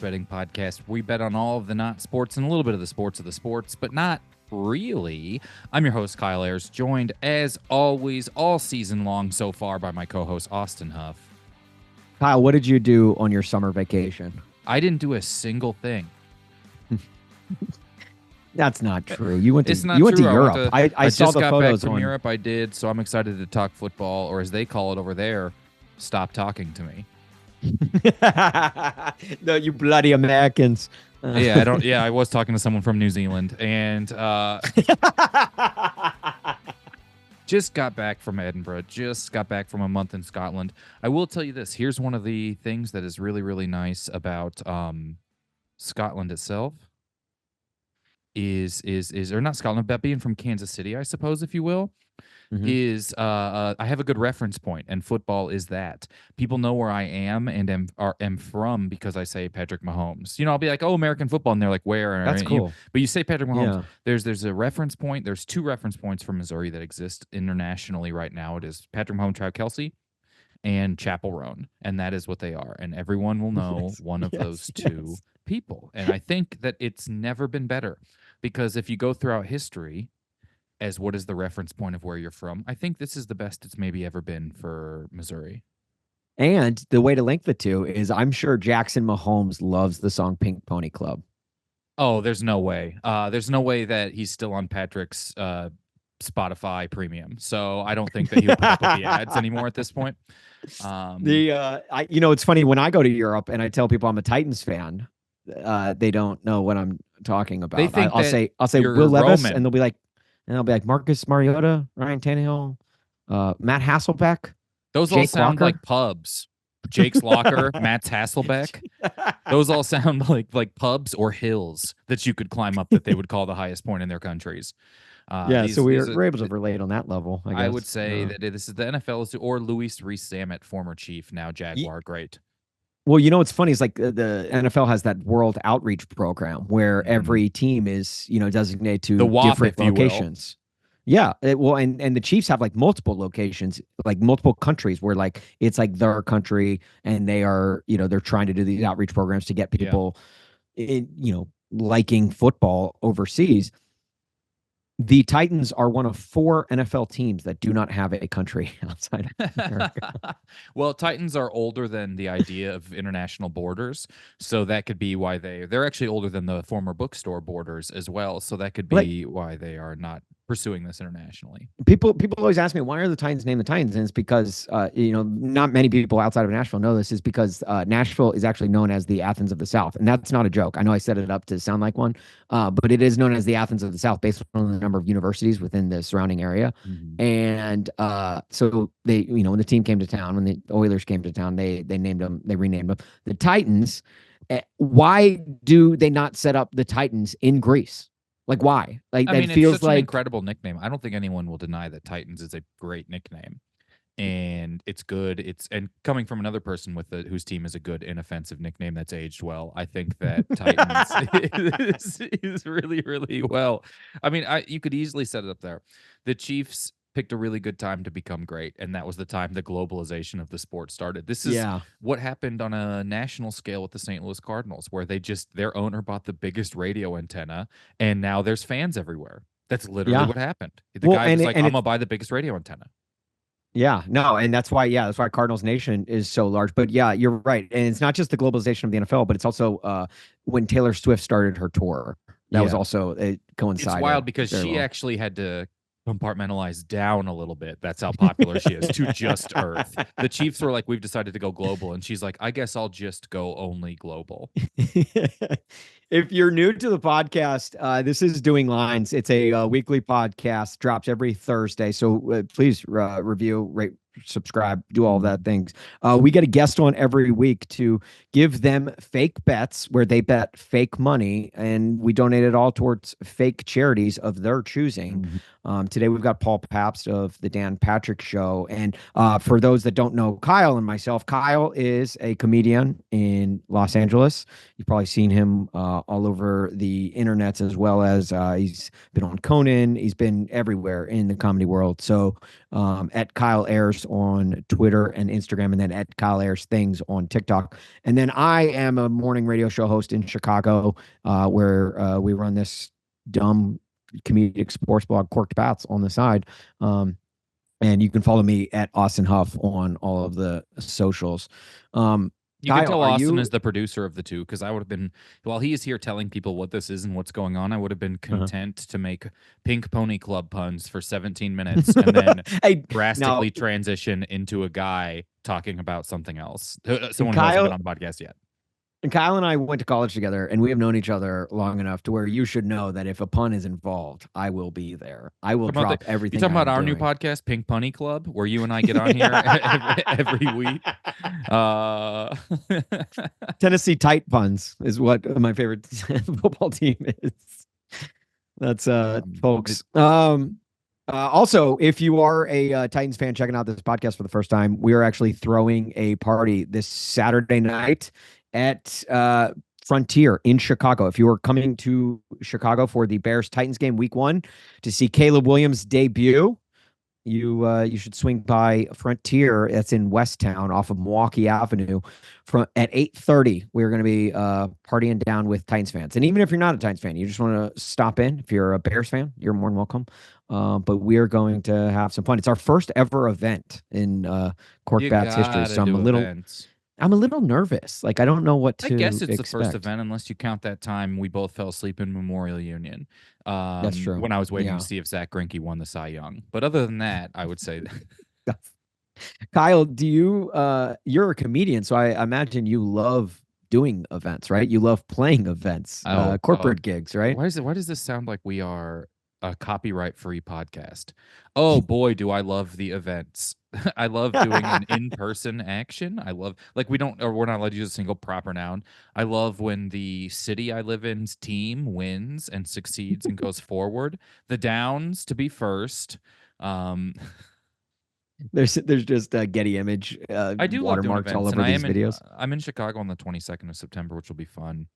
betting podcast. We bet on all of the not sports and a little bit of the sports, but not really. I'm your host, Kyle Ayers, joined as always all season long so far by my co-host, Austin Huff. Kyle, what did you do on your summer vacation? I didn't do a single thing. That's not true. You went to It's not you went true. to Europe. I saw just the got photos back from on Europe. I did, so I'm excited to talk football, or as they call it over there, stop talking to me. No, you bloody Americans. I was talking to someone from New Zealand, and just got back from Edinburgh. Just got back from a month in Scotland. I will tell you this. Here's one of the things that is really, really nice about Scotland itself. Is or not Scotland, but being from Kansas City, I suppose, if you will. Is I have a good reference point, and football is that. People know where I am and am from because I say Patrick Mahomes. You know, I'll be like, "Oh, American football," and they're like, "Where?" That's cool. But you say Patrick Mahomes. Yeah. There's a reference point. There's two reference points from Missouri that exist internationally right now. It is Patrick Mahomes, Travis Kelce, and Chapel Roan, and that is what they are. And everyone will know one of those two people. And I think that it's never been better, because if you go throughout history as what is the reference point of where you're from, I think this is the best it's maybe ever been for Missouri. And the way to link the two is I'm sure Jackson Mahomes loves the song Pink Pony Club. Oh, there's no way. There's no way that he's still on Patrick's Spotify premium. So I don't think that he'll put up with the ads anymore at this point. It's funny when I go to Europe and I tell people I'm a Titans fan, they don't know what I'm talking about. They think I'll say Will Levis, Roman. and they'll be like Marcus Mariota, Ryan Tannehill, Matt Hasselbeck. Those Jake all sound Locker? like pubs. Jake's Locker, Matt's Hasselbeck. Those all sound like pubs or hills that you could climb up that they would call the highest point in their countries. So we're able to relate on that level. I guess. I would say that this is the NFL, or Luis Rees-Zammit, former Chief, now Jaguar great. Well, you know what's funny is like the NFL has that World Outreach program where every team is designated to The WAP, different if you will. locations. Yeah, and the Chiefs have like multiple locations, like multiple countries where like it's like their country, and they are they're trying to do these outreach programs to get people, liking football overseas. The Titans are one of 4 NFL teams that do not have a country outside of America. Well, Titans are older than the idea of international borders, so that could be why they're actually older than the former bookstore borders as well. So that could be why they are not pursuing this internationally. People always ask me, why are the Titans named the Titans? And it's because not many people outside of Nashville know this, is because Nashville is actually known as the Athens of the South, and that's not a joke. I know I set it up to sound like one, but it is known as the Athens of the South based on the number of universities within the surrounding area. And so they, when the team came to town, when the Oilers came to town, they renamed them the Titans. Why do they not set up the Titans in Greece? Like, why? Like, I mean, it feels it's such like an incredible nickname. I don't think anyone will deny that Titans is a great nickname, and it's good. And coming from another person whose team is a good inoffensive nickname that's aged well, I think that Titans is really, really well. I mean, you could easily set it up there. The Chiefs picked a really good time to become great, and that was the time the globalization of the sport started. This is what happened on a national scale with the St. Louis Cardinals, where their owner bought the biggest radio antenna, and now there's fans everywhere. That's literally what happened. The guy was like, I'm gonna buy the biggest radio antenna. Yeah, no, and that's why Cardinals Nation is so large. But yeah, you're right. And it's not just the globalization of the NFL, but it's also when Taylor Swift started her tour. That was also, it coincided. It's wild because she actually had to compartmentalize down a little bit. That's how popular she is, to just Earth. The Chiefs were like, we've decided to go global, and she's like, I guess I'll just go only global. If you're new to the podcast, this is Doing Lines. It's a weekly podcast, drops every Thursday. So please review, rate, subscribe, do all that things. We get a guest on every week to give them fake bets where they bet fake money, and we donate it all towards fake charities of their choosing. Today we've got Paul Pabst of the Dan Patrick Show. And for those that don't know Kyle and myself, Kyle is a comedian in Los Angeles. You've probably seen him all over the internets, as well as he's been on Conan. He's been everywhere in the comedy world. So at Kyle Ayers Ayers on Twitter and Instagram, and then at Kyle Ayers Things on TikTok. And then I am a morning radio show host in Chicago, where we run this dumb comedic sports blog, Korked Bats, on the side. And you can follow me at Austin Huff on all of the socials. You can tell Austin is the producer of the two, because I would have been, while he is here telling people what this is and what's going on, I would have been content to make Pink Pony Club puns for 17 minutes and then drastically transition into a guy talking about something else. Someone who hasn't been on the podcast yet. And Kyle and I went to college together, and we have known each other long enough to where you should know that if a pun is involved, I will be there. I will drop everything. You talking about our new podcast, Pink Pony Club, where you and I get on here every week? Tennessee Tight Puns is what my favorite football team is. That's folks. Also, if you are a Titans fan checking out this podcast for the first time, we are actually throwing a party this Saturday night at Frontier in Chicago. If you are coming to Chicago for the Bears-Titans game week 1 to see Caleb Williams debut, you should swing by Frontier. That's in Westtown off of Milwaukee Avenue. At 8:30, we're going to be partying down with Titans fans. And even if you're not a Titans fan, you just want to stop in. If you're a Bears fan, you're more than welcome. But we are going to have some fun. It's our first ever event in Korked Bats history. So I'm a little nervous. Like, I don't know what to I guess it's expect. The first event, unless you count that time we both fell asleep in Memorial Union. That's true. When I was waiting to see if Zach Greinke won the Cy Young. But other than that, I would say Kyle, do you you're a comedian, so I imagine you love doing events, right? You love playing events, corporate gigs, right? Why does this sound like we are a copyright-free podcast? Oh boy, do I love the events. I love doing an in-person action. I love, like, we're not allowed to use a single proper noun. I love when the city I live in's team wins and succeeds and goes forward. The Downs to be first. There's just a Getty image. I do watermarks all over these videos. I'm in Chicago on the 22nd of September, which will be fun.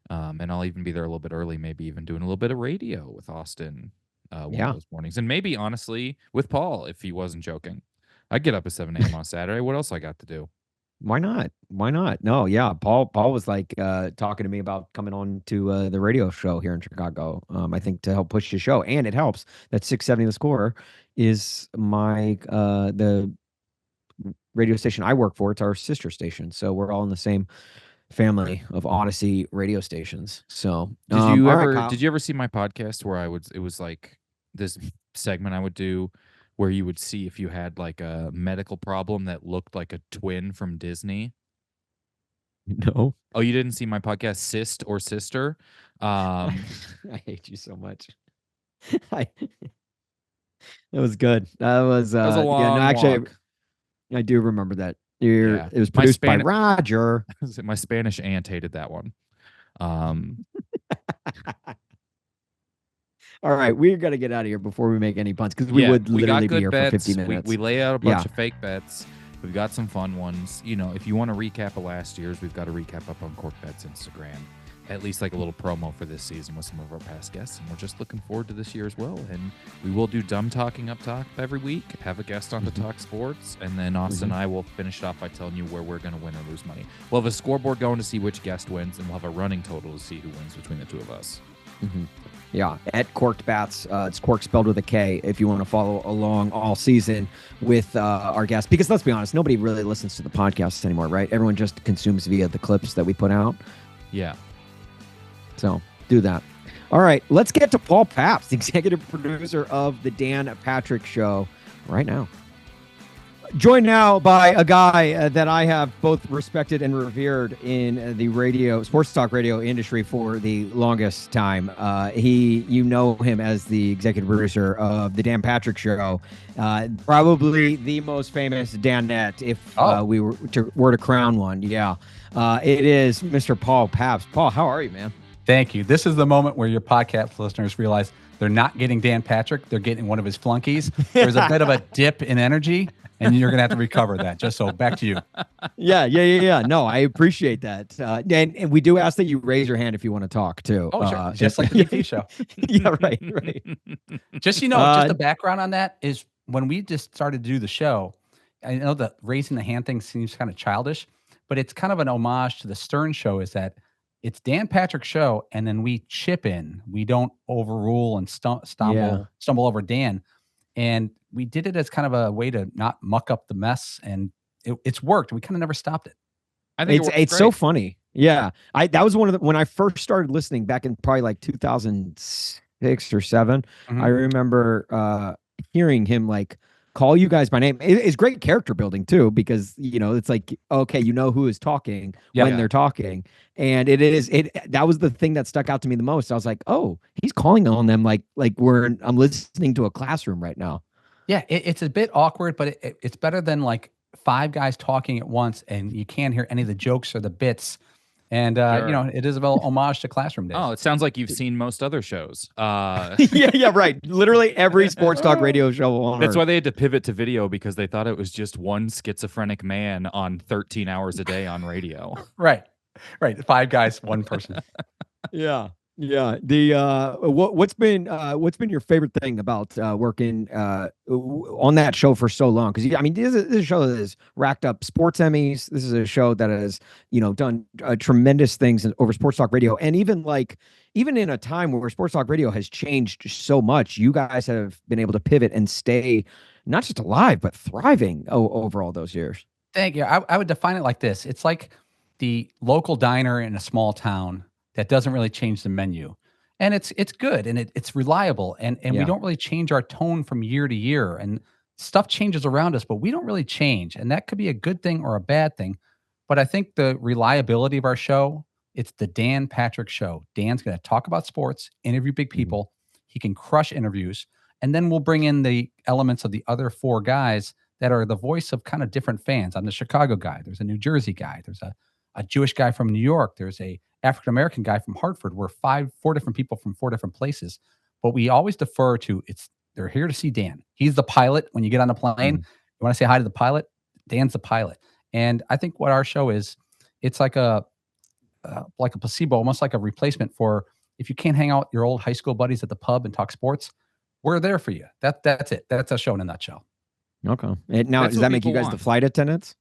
And I'll even be there a little bit early, maybe even doing a little bit of radio with Austin one of those mornings. And maybe, honestly, with Paul, if he wasn't joking. I get up at 7 a.m. on Saturday. What else I got to do? Why not? Why not? No, yeah. Paul was like talking to me about coming on to the radio show here in Chicago. I think to help push his show, and it helps that 670 The Score is my the radio station I work for. It's our sister station, so we're all in the same family of Odyssey radio stations. So did you ever see my podcast where it was like this segment I would do where you would see if you had like a medical problem that looked like a twin from Disney? No. Oh, you didn't see my podcast, Sist or Sister? I hate you so much. That was good. That was a long walk. I do remember that. It was produced by Roger. My Spanish aunt hated that one. All right, we're gonna get out of here before we make any puns, because we would literally be here for 50 minutes. We lay out a bunch of fake bets. We've got some fun ones. You know, if you want to recap of last year's, we've got a recap up on Korked Bets Instagram. At least like a little promo for this season with some of our past guests, and we're just looking forward to this year as well. And we will do dumb talking up top every week, have a guest on to talk sports, and then Austin and I will finish it off by telling you where we're going to win or lose money. We'll have a scoreboard going to see which guest wins, and we'll have a running total to see who wins between the two of us. Yeah, at Korked Bats. It's Kork spelled with a K if you want to follow along all season with our guests. Because let's be honest, nobody really listens to the podcasts anymore, right? Everyone just consumes via the clips that we put out. Yeah. So do that. All right, let's get to Paul Pabst, the executive producer of the Dan Patrick Show right now. Joined now by a guy that I have both respected and revered in the sports talk radio industry for the longest time. You know him as the executive producer of the Dan Patrick Show, probably the most famous Danette, if we were to crown one. Yeah, it is Mr. Paul Pabst. Paul, how are you, man? Thank you. This is the moment where your podcast listeners realize they're not getting Dan Patrick. They're getting one of his flunkies. There's a bit of a dip in energy, and you're going to have to recover that. Just so back to you. Yeah. No, I appreciate that. And we do ask that you raise your hand if you want to talk too. Oh, sure. Just like the TV show. Yeah, right. Just, just the background on that is when we just started to do the show, I know the raising the hand thing seems kind of childish, but it's kind of an homage to the Stern Show. Is that it's Dan Patrick's show, and then we chip in. We don't overrule and stumble over Dan, and we did it as kind of a way to not muck up the mess, and it's worked. We kind of never stopped it. I think it's so funny. Yeah, that was one of the when I first started listening back in probably like 2006 or 7. I remember hearing him like call you guys by name. It's great character building too, because it's like, okay, you know who is talking when they're talking, and that was the thing that stuck out to me the most. I was like, oh, he's calling on them like I'm listening to a classroom right now. Yeah, it's a bit awkward, but it's better than like 5 guys talking at once and you can't hear any of the jokes or the bits. And, it is a little homage to classroom days. Oh, it sounds like you've seen most other shows. Yeah, right. Literally every sports talk radio show on That's Earth. why they had to pivot to video, because they thought it was just one schizophrenic man on 13 hours a day on radio. Right. 5 guys, 1 person. Yeah. The what's been your favorite thing about working on that show for so long? Because this is a show that has racked up sports Emmys. This is a show that has done tremendous things over sports talk radio, and even in a time where sports talk radio has changed so much, you guys have been able to pivot and stay not just alive but thriving over all those years. Thank you. I would define it like this: it's like the local diner in a small town that doesn't really change the menu, and it's good, and it's reliable, and we don't really change our tone from year to year, and stuff changes around us, but we don't really change, and that could be a good thing or a bad thing. But I think the reliability of our show, it's the Dan Patrick Show. Dan's going to talk about sports, interview big people. He can crush interviews, and then we'll bring in the elements of the other 4 guys that are the voice of kind of different fans. I'm the Chicago guy. There's a New Jersey guy. There's a Jewish guy from New York. There's a African-American guy from Hartford. We're 4 different people from 4 different places, but we always defer to they're here to see Dan. He's the pilot. When you get on the plane, you want to say hi to the pilot, Dan's the pilot. And I think what our show is, it's like a placebo, almost like a replacement for if you can't hang out with your old high school buddies at the pub and talk sports, we're there for you. That's it. That's a show in a nutshell. Okay. Now, does that make you guys the flight attendants?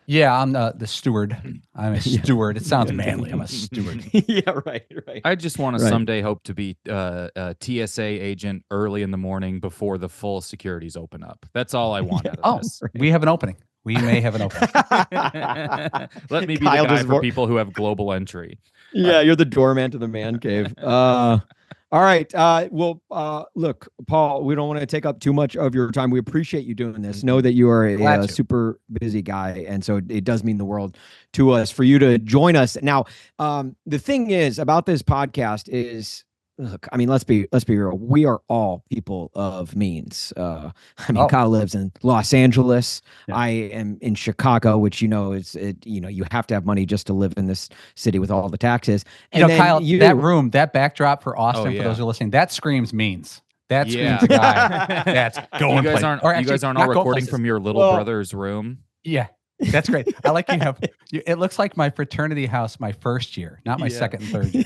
Yeah, I'm the steward. I'm a steward. It sounds manly. I'm a steward. Yeah, right. I just want to someday hope to be a TSA agent early in the morning before the full securities open up. That's all I want out of this. We have an opening. We may have an opening. Let me be the guy for people who have global entry. Yeah, you're the doorman to the man cave. All right. Look, Paul, we don't want to take up too much of your time. We appreciate you doing this. Know that you are a super busy guy, and so it does mean the world to us for you to join us. Now, the thing is about this podcast is, look, let's be real. We are all people of means. Kyle lives in Los Angeles. Yeah. I am in Chicago, which you have to have money just to live in this city with all the taxes. And Kyle, that backdrop for Austin, for those who are listening, that screams means. That screams guy. That's going. You guys aren't all recording from your little brother's room. Yeah. That's great. I like it looks like my fraternity house my first year, not my second and third year.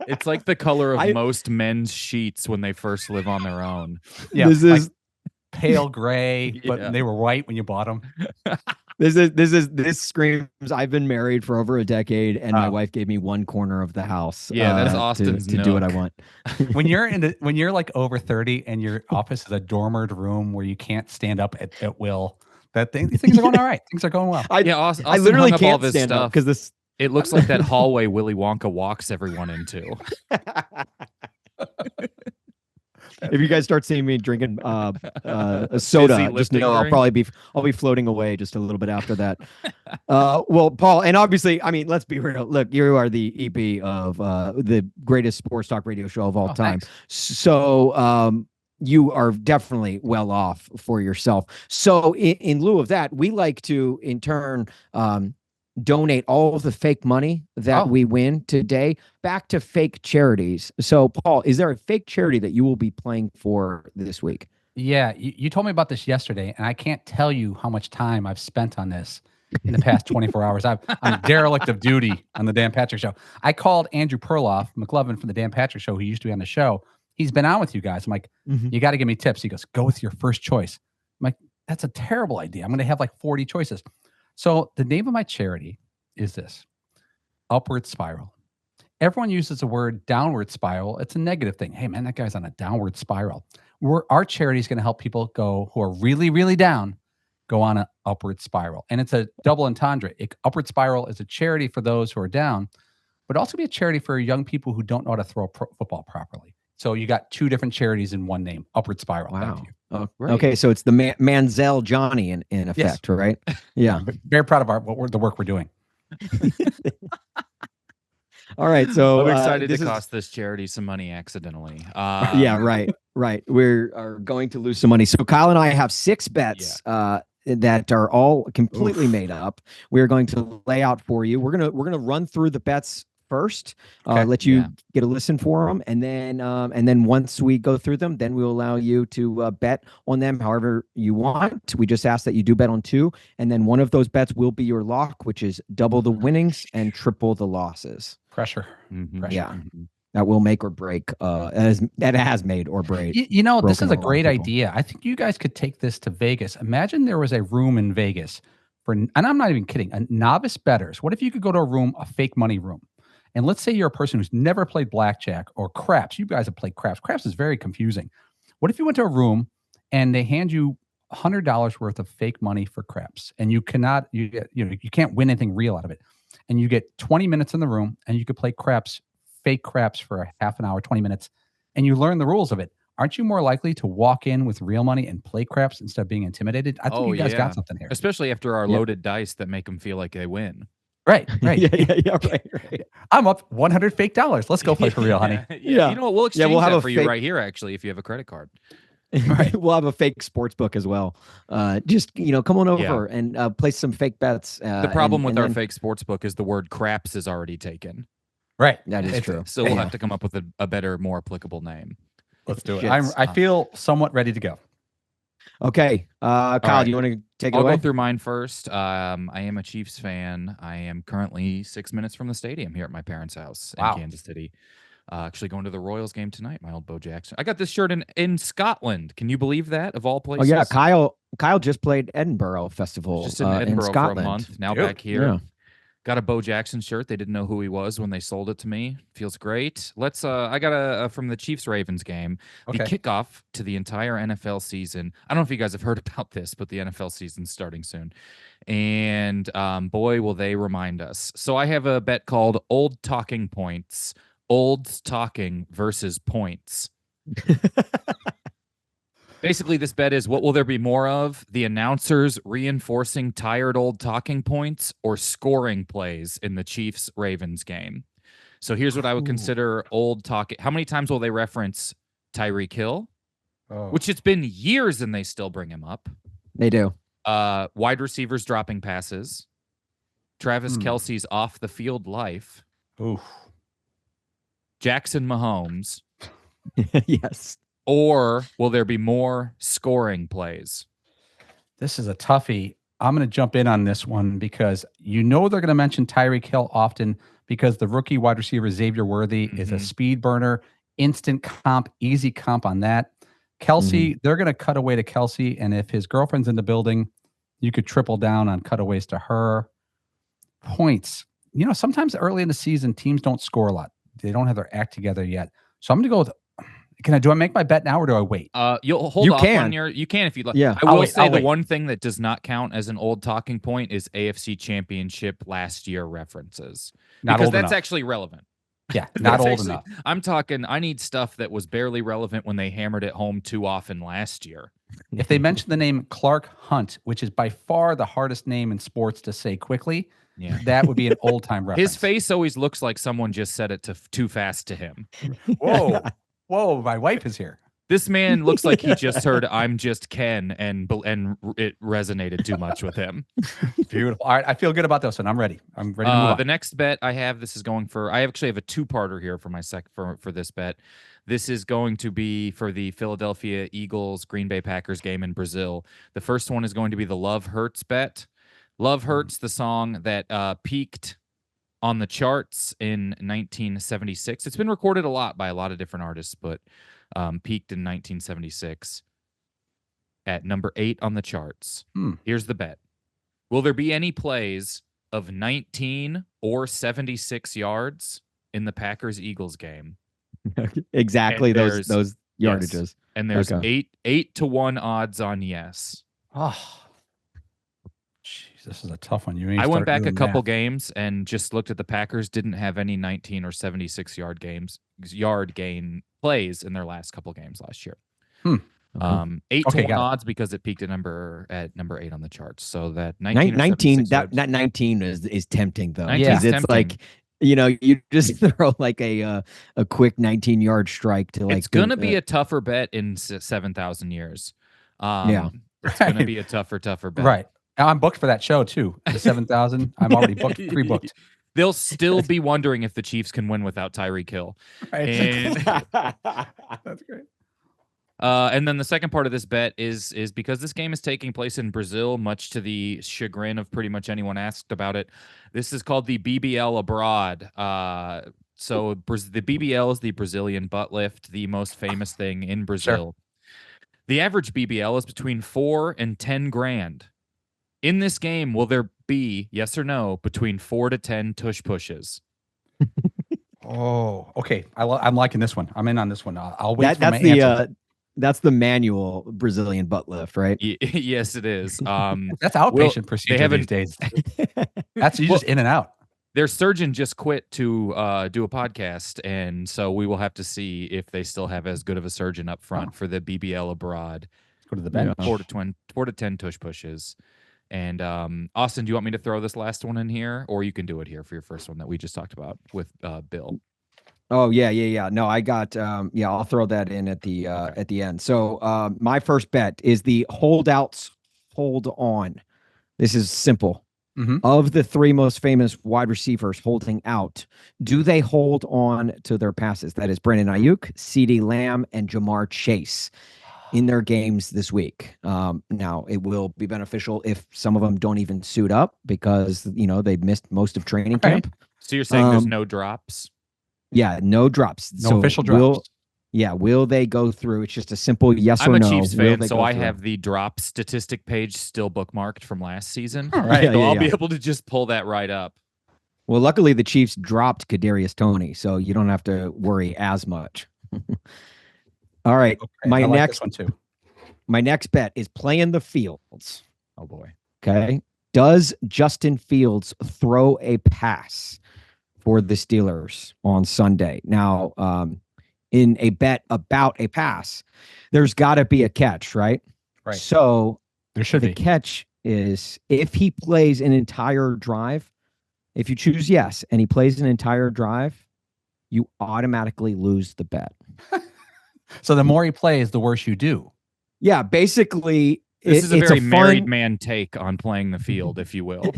It's like the color of most men's sheets when they first live on their own. Yeah, this is pale gray, but they were white when you bought them. This screams I've been married for over a decade, and my wife gave me one corner of will. Yeah, that's Austin's to do what I want. When you're like over 30 and your office is a dormered room where you can't stand up at will. Things are going all right. Things are going well. Austin I literally can't all this stand stuff up because this. It looks like that hallway Willy Wonka walks everyone into. If you guys start seeing me drinking a soda, just know I'll be floating away just a little bit after that. Well, Paul, and obviously, let's be real. Look, you are the EP of the greatest sports talk radio show of all time. Thanks. So, you are definitely well off for yourself. So in lieu of that, we like to, in turn, donate all of the fake money that we win today back to fake charities. So, Paul, is there a fake charity that you will be playing for this week? Yeah, you told me about this yesterday, and I can't tell you how much time I've spent on this in the past 24 hours. I'm a derelict of duty on the Dan Patrick Show. I called Andrew McLovin from the Dan Patrick Show, who used to be on the show. He's been on with you guys. I'm like, you got to give me tips. He goes, go with your first choice. I'm like, that's a terrible idea. I'm going to have like 40 choices. So the name of my charity is this: Upward Spiral. Everyone uses the word downward spiral. It's a negative thing. Hey, man, that guy's on a downward spiral. Our charity is going to help people go who are really, really down, go on an upward spiral. And it's a double entendre. Upward Spiral is a charity for those who are down, but also be a charity for young people who don't know how to throw football properly. So you got two different charities in one name, Upward Spiral. Wow. Back to you. Oh, Right. okay, so it's the Manziel Johnny in effect, Yes. right? Yeah. I'm very proud of the work we're doing. All right, so I'm excited this to is- cost this charity some money accidentally. yeah, right. We are going to lose some money. So Kyle and I have 6 bets that are all completely made up. We're going to lay out for you. We're gonna run through the bets first, Okay. let you get a listen for them, and then once we go through them, then we'll allow you to bet on them however you want. We just ask that you do bet on 2, and then one of those bets will be your lock, which is double the winnings and triple the losses. Pressure. Mhm. Pressure. Yeah. That will make or break. That has made or break. This broken is a a lot of great people. idea. I think you guys could take this to Vegas. Imagine there was a room in Vegas and I'm not even kidding, novice bettors. What if you could go to a room, a fake money room? And let's say you're a person who's never played blackjack or craps. You guys have played craps. Craps is very confusing. What if you went to a room and they hand you $100 worth of fake money for craps, and you can't win anything real out of it, and you get 20 minutes in the room, and you could play craps, fake craps for a half an hour, 20 minutes, and you learn the rules of it. Aren't you more likely to walk in with real money and play craps instead of being intimidated? I think you guys got something here. Especially after our loaded dice that make them feel like they win. Right. yeah, right. I'm up 100 fake dollars. Let's go play for real, honey. Yeah. You know what? We'll exchange we'll have that a for fake- you right here, actually, if you have a credit card. Right. We'll have a fake sports book as well. Just come on over Yeah. and place some fake bets. The problem with our then- fake sports book is the word craps is already taken. Right. That is true. So we'll have to come up with a better, more applicable name. Let's do it. Shits. I feel somewhat ready to go. Okay. Kyle, right. do you want to take it I'll away? go through mine first. I am a Chiefs fan. I am currently 6 minutes from the stadium here at my parents' house Wow. in Kansas City. Actually going to the Royals game tonight, my old Bo Jackson. I got this shirt in Scotland. Can you believe that, of all Oh places? yeah, Kyle just played Edinburgh Festival Just in Edinburgh for Scotland. a month. Now Dude, back here. yeah. Got a Bo Jackson shirt. They didn't know who he was when they sold it to me. Feels great. Let's I got a from the Chiefs Ravens game. The Okay. kickoff to the entire NFL season. I don't know if you guys have heard about this, but the NFL season's starting soon. And boy, will they remind us. So I have a bet called Old Talking Points. Old Talking versus Points. Basically, this bet is, what will there be more of? The announcers reinforcing tired old talking points or scoring plays in the Chiefs-Ravens game? So here's what I would consider old talking. How many times will they reference Tyreek Hill? Which it's been years and they still bring him up. They do. Wide receivers dropping passes. Travis Kelce's off-the-field life. Oof. Jackson Mahomes. Yes. Or will there be more scoring plays? This is a toughie. I'm going to jump in on this one because they're going to mention Tyreek Hill often because the rookie wide receiver Xavier Worthy is a speed burner, instant comp, easy comp on that. Kelsey, they're going to cut away to Kelsey, and if his girlfriend's in the building, you could triple down on cutaways to her. Points. Sometimes early in the season, teams don't score a lot. They don't have their act together yet. So I'm going to go with. Do I make my bet now or do I wait? You'll hold You off can. on you can if you'd like. Yeah. I will say I'll the wait. one thing that does not count as an old talking point is AFC Championship last year references. Not because old that's enough. actually relevant. Yeah, not That's old actually- enough. I'm talking, I need stuff that was barely relevant when they hammered it home too often last year. If they mention the name Clark Hunt, which is by far the hardest name in sports to say quickly, Yeah. that would be an old time reference. His face always looks like someone just said it too fast to him. Whoa, whoa! My wife is here. This man looks like he just heard "I'm just Ken" and it resonated too much with him. Beautiful. All right, I feel good about this one. I'm ready. I'm ready to move on. The next bet I have, this is going for. I actually have a two-parter here for my for this bet. This is going to be for the Philadelphia Eagles Green Bay Packers game in Brazil. The first one is going to be the Love Hurts bet. Love Hurts, the song that peaked on the charts in 1976. It's been recorded a lot by a lot of different artists, but peaked in 1976 at number 8 on the charts. Hmm. Here's the bet. Will there be any plays of 19 or 76 yards in the Packers-Eagles game? Exactly And those yardages. Yes, and there's Okay. 8-1 odds on yes. Oh, jeez, this is a tough one. I went back a couple games and just looked at the Packers. Didn't have any 19 or 76 yard gain plays in their last couple games last year. 8-1 odds because it peaked at number 8 on the charts. So that 19 that 19 is tempting though. Yeah, it's tempting. Like, you know, you just throw like a quick 19-yard strike to like. It's gonna be a tougher bet in 7,000 years. It's gonna be a tougher bet. Right. Now I'm booked for that show too. The 7,000. I'm already pre-booked. They'll still be wondering if the Chiefs can win without Tyreek Hill. Right. And that's great. And then the second part of this bet is because this game is taking place in Brazil, much to the chagrin of pretty much anyone asked about it. This is called the BBL abroad. So the BBL is the Brazilian butt lift, the most famous thing in Brazil. Sure. The average BBL is between 4 and 10 grand. In this game, will there be, yes or no, between 4 to 10 tush pushes? Oh, okay. I'm liking this one. I'm in on this one. I'll wait for my answer. That's the manual Brazilian butt lift, right? Yes, it is. That's outpatient procedure these days. That's just in and out. Their surgeon just quit to do a podcast, and so we will have to see if they still have as good of a surgeon up front for the BBL abroad. Go to the bench. 4 to 10 tush pushes. And Austin, do you want me to throw this last one in here, or you can do it here for your first one that we just talked about with Bill? Oh yeah. No, I got I'll throw that in at the at the end. So my first bet is the holdouts hold on. This is simple. Of the 3 most famous wide receivers holding out, do they hold on to their passes? That is Brandon Ayuk, CeeDee Lamb, and Jamar Chase in their games this week. Now, it will be beneficial if some of them don't even suit up because, you know, they've missed most of training camp. So you're saying there's no drops? Yeah, no drops. No official drops. Will they go through? It's just a simple yes or no. I'm a Chiefs fan, so I have the drop statistic page still bookmarked from last season. Right. So I'll be able to just pull that right up. Well, luckily the Chiefs dropped Kadarius Toney, so you don't have to worry as much. All right. Okay, my next bet is playing the fields. Oh boy. Okay. Does Justin Fields throw a pass for the Steelers on Sunday? Now, in a bet about a pass, there's got to be a catch, right? Right. So there should be. The catch is if he plays an entire drive, if you choose yes, and he plays an entire drive, you automatically lose the bet. So the more he plays, the worse you do. Yeah, basically, this is a very married man take on playing the field, if you will.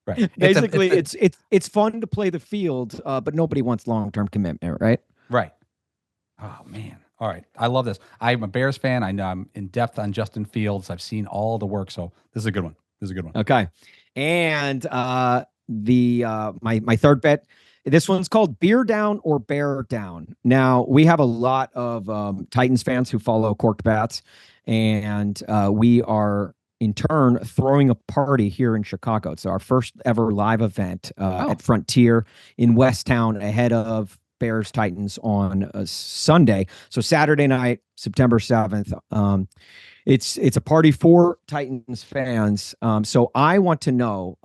Right. Basically, it's fun to play the field, but nobody wants long-term commitment, right? Right. Oh man. All right. I love this. I'm a Bears fan. I know I'm in depth on Justin Fields. I've seen all the work, so this is a good one. Okay. And my third bet. This one's called Beer Down or Bear Down. Now, we have a lot of Titans fans who follow Korked Bats, and we are, in turn, throwing a party here in Chicago. It's our first ever live event at Frontier in Westtown ahead of Bears Titans on a Sunday. So Saturday night, September 7th. It's a party for Titans fans. So I want to know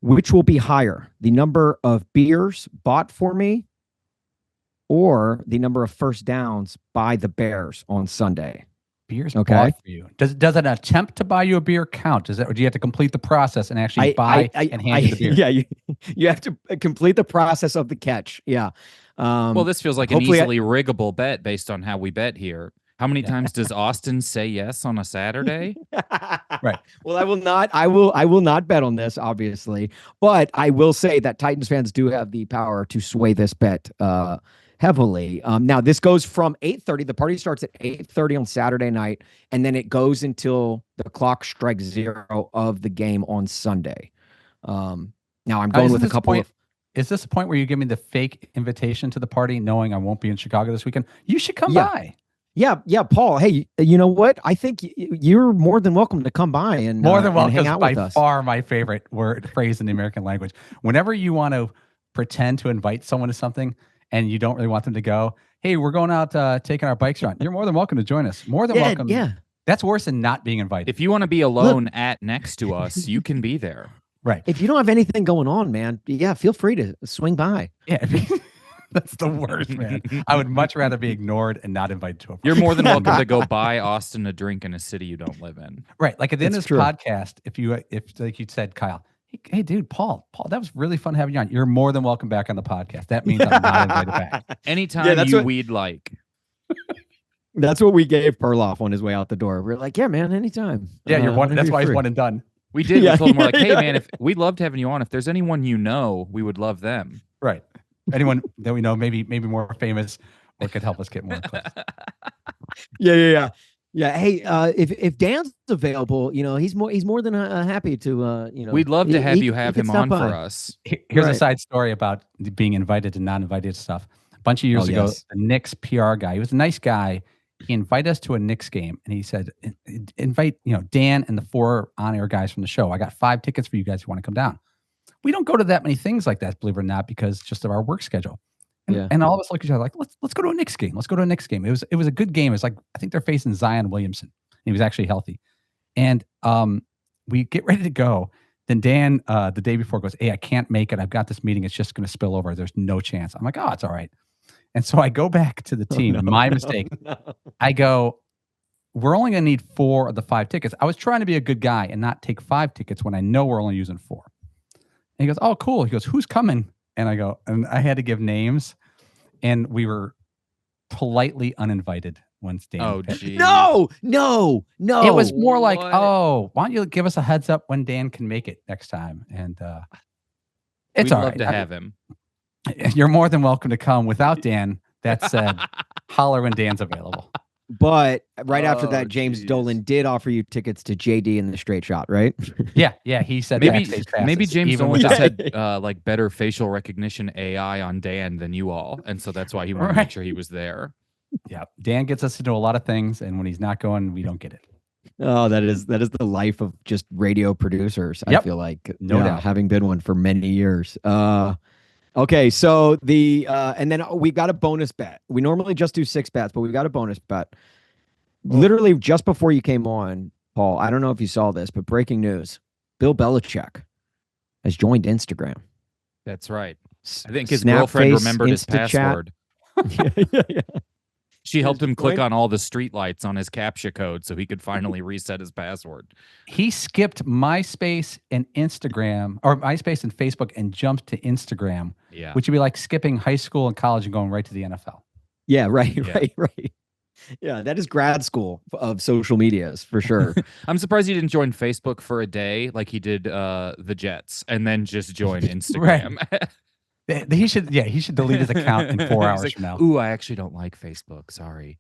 which will be higher, the number of beers bought for me or the number of first downs by the Bears on Sunday. Beers bought for you. Does an attempt to buy you a beer count? Or do you have to complete the process and actually buy and hand you the beer? Yeah, you have to complete the process of the catch. Yeah. Well, this feels like an easily riggable bet based on how we bet here. How many times does Austin say yes on a Saturday? Right. Well, I will not bet on this, obviously, but I will say that Titans fans do have the power to sway this bet heavily. Now this goes from 8:30. The party starts at 8:30 on Saturday night, and then it goes until the clock strikes 0 of the game on Sunday. Now I'm going with a couple of. Is this a point where you give me the fake invitation to the party, knowing I won't be in Chicago this weekend? You should come by. Yeah, Paul. Hey, you know what? I think you're more than welcome to come by and More than and welcome hang is out by with us. far my favorite phrase in the American language. Whenever you want to pretend to invite someone to something and you don't really want them to go, hey, we're going out taking our bikes around. You're more than welcome to join us. More than welcome. Yeah. That's worse than not being invited. If you want to be alone next to us, you can be there. Right. If you don't have anything going on, man, yeah, feel free to swing by. Yeah. That's the worst, man. I would much rather be ignored and not invited to a party. You're more than welcome to go buy Austin a drink in a city you don't live in. Right. Like at the end of It's this true. podcast, if like you said, Kyle, hey, dude, Paul, that was really fun having you on. You're more than welcome back on the podcast. That means I'm not invited back. Anytime we'd like. That's what we gave Perloff on his way out the door. We're like, yeah, man, anytime. Yeah, you're one. whenever That's you're why he's free. one and done. We did. Yeah, we told him, we're like, hey, yeah. man, if we loved having you on. If there's anyone you know, we would love them. Right. Anyone that we know, maybe more famous, or could help us get more clips. Yeah. Hey, if Dan's available, he's more than happy to, We'd love to have you he have can him stop on by. for us. Here's a Right. side story about being invited and not invited stuff. A bunch of years ago, yes. the Knicks PR guy, he was a nice guy. He invited us to a Knicks game, and he said, invite Dan and the 4 on-air guys from the show. I got 5 tickets for you guys who want to come down. We don't go to that many things like that, believe it or not, because just of our work schedule. And all of us look at each other like, let's go to a Knicks game. Let's go to a Knicks game. It was a good game. It was like, I think they're facing Zion Williamson. He was actually healthy. And we get ready to go. Then Dan, the day before, goes, hey, I can't make it. I've got this meeting. It's just going to spill over. There's no chance. I'm like, oh, it's all right. And so I go back to the team. My mistake. I go, we're only going to need 4 of the 5 tickets. I was trying to be a good guy and not take 5 tickets when I know we're only using 4. And he goes, oh, cool. He goes, who's coming? And I go, and I had to give names. And we were politely uninvited once Dan. Oh, geez. No. It was more like, What? oh, why don't you give us a heads up when Dan can make it next time? And it's We'd all love right. to have him. You're more than welcome to come without Dan. That said, holler when Dan's available. But right after Oh, that, James geez. Dolan did offer you tickets to JD in the Straight Shot, right? Yeah. He said Maybe backstage passes, maybe James even Dolan without- just had like better facial recognition AI on Dan than you all, and so that's why he wanted to make Right. sure he was there. Yeah, Dan gets us to do a lot of things, and when he's not going, we don't get it. Oh, that is the life of just radio producers. I Yep. feel like, No doubt. having been one for many years. Okay, so and then we got a bonus bet. We normally just do 6 bets, but we got a bonus bet. Literally just before you came on, Paul, I don't know if you saw this, but breaking news: Bill Belichick has joined Instagram. That's right. I think his Snap girlfriend face, remembered his Insta chat. password. Yeah. She helped him click Right. on all the street lights on his CAPTCHA code so he could finally reset his password. He skipped MySpace and Instagram, or MySpace and Facebook, and jumped to Instagram, Yeah. which would be like skipping high school and college and going right to the NFL. Yeah, right, Yeah. right. Yeah, that is grad school of social medias for sure. I'm surprised he didn't join Facebook for a day like he did the Jets and then just join Instagram. He should delete his account in 4 He's hours like, from now. ooh, I actually don't like Facebook. Sorry.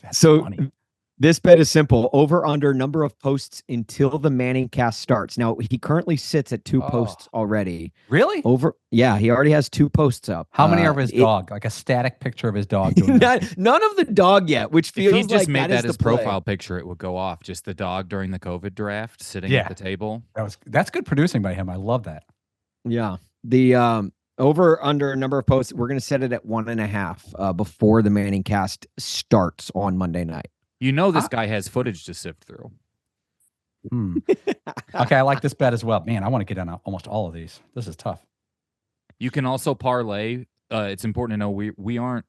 That's So funny. this bet is simple: over under number of posts until the Manning cast starts. Now he currently sits at 2 Oh. posts already. Really? Yeah, he already has 2 posts up. How many are of his it- dog? Like a static picture of his dog doing that. None of the dog yet, which If feels he just like made that is his the play. profile picture, it would go off. Just the dog during the COVID draft sitting Yeah. at the table. That's good producing by him. I love that. Yeah, the over under number of posts, we're going to set it at 1.5 before the Manning cast starts on Monday night. You know this guy has footage to sift through. Okay, I like this bet as well. Man, I want to get on almost all of these. This is tough. You can also parlay. It's important to know we aren't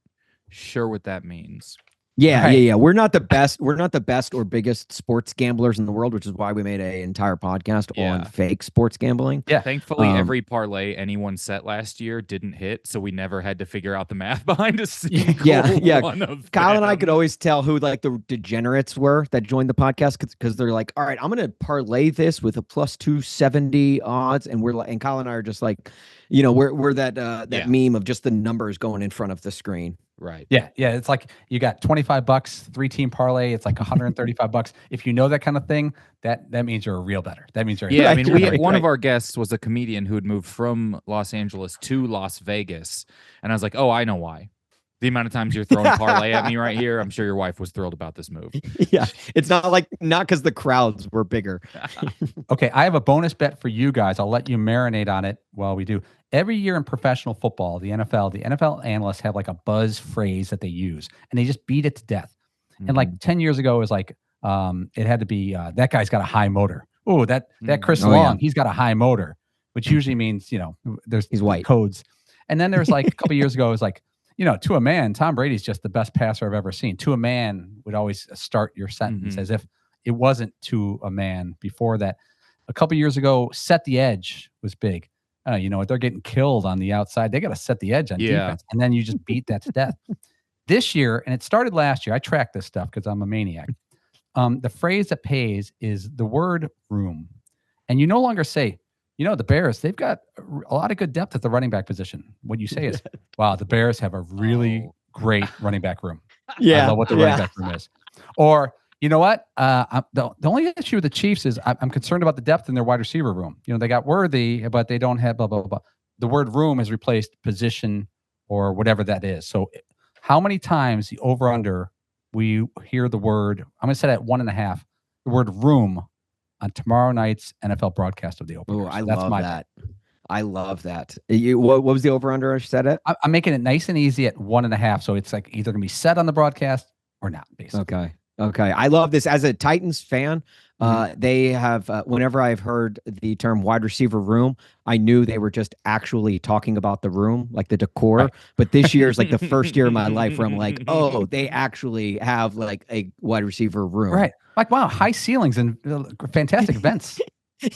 sure what that means. Yeah, Right. yeah. We're not the best. We're not the best or biggest sports gamblers in the world, which is why we made an entire podcast on Yeah. fake sports gambling. Yeah. Thankfully, Um, every parlay anyone set last year didn't hit, so we never had to figure out the math behind a single Yeah. one of Kyle and I them. could always tell who like the degenerates were that joined the podcast because they're like, all right, I'm going to parlay this with a plus 270 odds. And and Kyle and I are just like, we're that Yeah. meme of just the numbers going in front of the screen. Right. Yeah. It's like you got $25, 3-team parlay. It's like $135. If you know that kind of thing, that means you're a real bettor. That means you're Yeah, I Right, mean, right, one of right. our guests was a comedian who had moved from Los Angeles to Las Vegas, and I was like, "Oh, I know why. The amount of times you're throwing a parlay at me right here, I'm sure your wife was thrilled about this move. Yeah, it's not because the crowds were bigger. Okay, I have a bonus bet for you guys. I'll let you marinate on it while we do. Every year in professional football, the NFL analysts have like a buzz phrase that they use, and they just beat it to death. And like 10 years ago, it was like it had to be that guy's got a high motor. Oh, that Chris Long, he's got a high motor, which usually means he's white codes. And then there's like a couple years ago, it was like, to a man, Tom Brady's just the best passer I've ever seen. To a man would always start your sentence as if it wasn't to a man before that. A couple years ago, set the edge was big. They're getting killed on the outside. They got to set the edge on defense. And then you just beat that to death. This year, and it started last year, I track this stuff because I'm a maniac. The phrase that pays is the word room. And you no longer say, the Bears, they've got a lot of good depth at the running back position. What you say is, wow, the Bears have a really great running back room. I love what the running back room is. Or, you know what? The only issue with the Chiefs is I'm concerned about the depth in their wide receiver room. They got Worthy, but they don't have blah, blah, blah. The word room has replaced position or whatever that is. So how many times the over-under we hear the word, I'm going to set it at 1.5, the word room on tomorrow night's NFL broadcast of the opener. Oh, I love that. I love that. What was the over-under I said it? I'm making it nice and easy at 1.5. So it's like either going to be set on the broadcast or not, basically. Okay. I love this. As a Titans fan, they have, whenever I've heard the term wide receiver room, I knew they were just actually talking about the room, like the decor. Right. But this year is like the first year of my life where I'm like, oh, they actually have like a wide receiver room. Right. Like, wow, high ceilings and fantastic vents.